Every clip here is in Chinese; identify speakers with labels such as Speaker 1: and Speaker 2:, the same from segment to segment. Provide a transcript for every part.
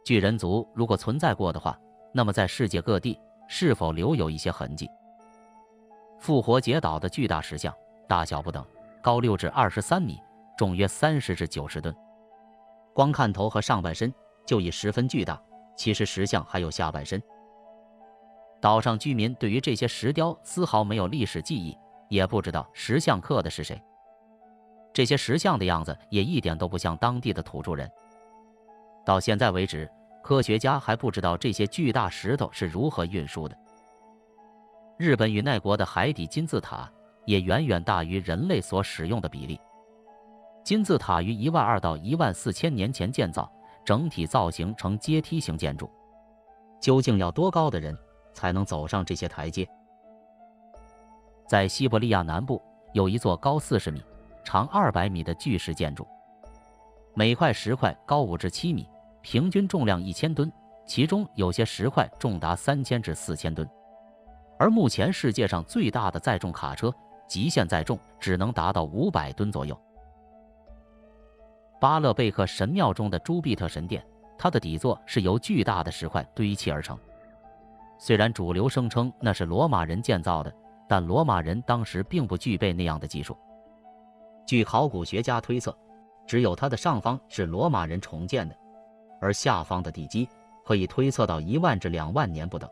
Speaker 1: 巨人族如果存在过的话，那么在世界各地是否留有一些痕迹？复活节岛的巨大石像，大小不等，高6至23米，重约30至90吨。光看头和上半身就已十分巨大，其实石像还有下半身。岛上居民对于这些石雕丝毫没有历史记忆，也不知道石像刻的是谁。这些石像的样子也一点都不像当地的土著人。到现在为止，科学家还不知道这些巨大石头是如何运输的。日本与奈国的海底金字塔也远远大于人类所使用的比例。金字塔于12000到14000年前建造，整体造型呈阶梯型建筑。究竟要多高的人才能走上这些台阶？在西伯利亚南部有一座高40米、长200米的巨石建筑，每块石块高5至7米，平均重量1000吨，其中有些石块重达3000至4000吨。而目前世界上最大的载重卡车，极限载重只能达到500吨左右。巴勒贝克神庙中的朱庇特神殿，它的底座是由巨大的石块堆砌而成。虽然主流声称那是罗马人建造的，但罗马人当时并不具备那样的技术。据考古学家推测，只有它的上方是罗马人重建的，而下方的地基可以推测到10000至20000年不等。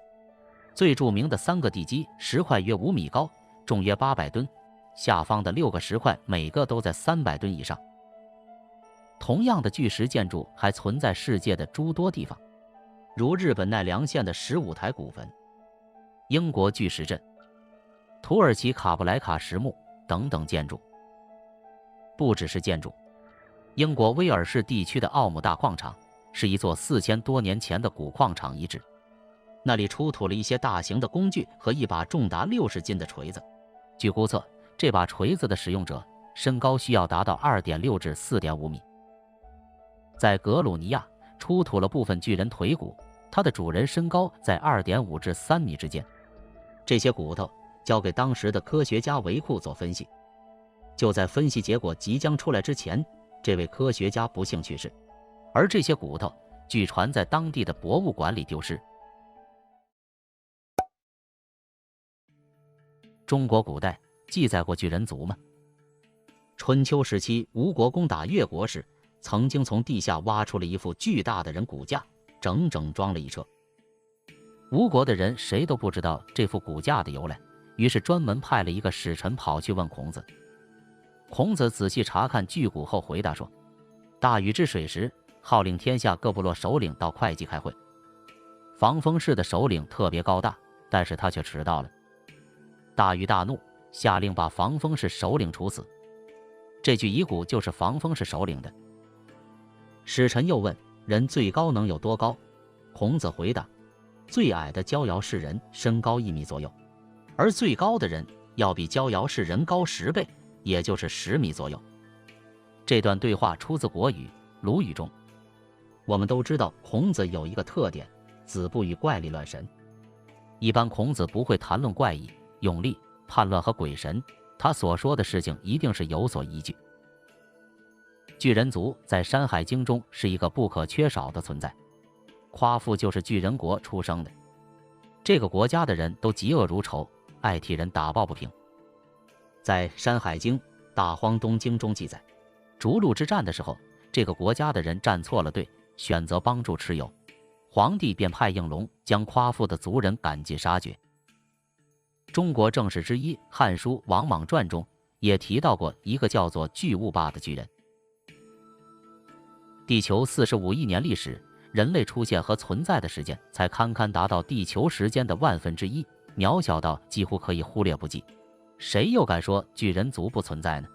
Speaker 1: 最著名的3个地基石块约5米高，重约800吨，下方的6个石块每个都在300吨以上。同样的巨石建筑还存在世界的诸多地方，如日本奈良县的15台古坟、英国巨石阵、土耳其卡布莱卡石墓等等建筑。不只是建筑，英国威尔士地区的奥姆大矿场是一座4000多年前的古矿场遗址，那里出土了一些大型的工具和一把重达60斤的锤子。据估测，这把锤子的使用者身高需要达到2.6至4.5米。在格鲁尼亚出土了部分巨人腿骨，它的主人身高在2.5至3米之间。这些骨头交给当时的科学家维库做分析，就在分析结果即将出来之前，这位科学家不幸去世，而这些骨头据传在当地的博物馆里丢失。中国古代记载过巨人族吗？春秋时期，吴国攻打越国时，曾经从地下挖出了一副巨大的人骨架，整整装了一车。吴国的人谁都不知道这副骨架的由来，于是专门派了一个使臣跑去问孔子。孔子仔细查看巨骨后回答说，大禹治水时，号令天下各部落首领到会稽开会。防风氏的首领特别高大，但是他却迟到了。大禹大怒，下令把防风氏首领处死。这具遗骨就是防风氏首领的。使臣又问，人最高能有多高？孔子回答，最矮的焦尧氏人身高1米左右，而最高的人要比焦尧氏人高10倍，也就是10米左右。这段对话出自《国语》《鲁语》中。我们都知道孔子有一个特点，子不语怪力乱神。一般孔子不会谈论怪异、勇力、叛乱和鬼神，他所说的事情一定是有所依据。巨人族在《山海经》中是一个不可缺少的存在，夸父就是巨人国出生的。这个国家的人都嫉恶如仇，爱替人打抱不平。在《山海经·大荒东经》中记载，逐鹿之战的时候，这个国家的人站错了队，选择帮助蚩尤，皇帝便派应龙将夸父的族人赶尽杀绝。中国正史之一《汉书·王莽传》中也提到过一个叫做巨物霸的巨人。地球45亿年历史，人类出现和存在的时间才堪堪达到地球时间的1/1000，渺小到几乎可以忽略不计。谁又敢说巨人族不存在呢？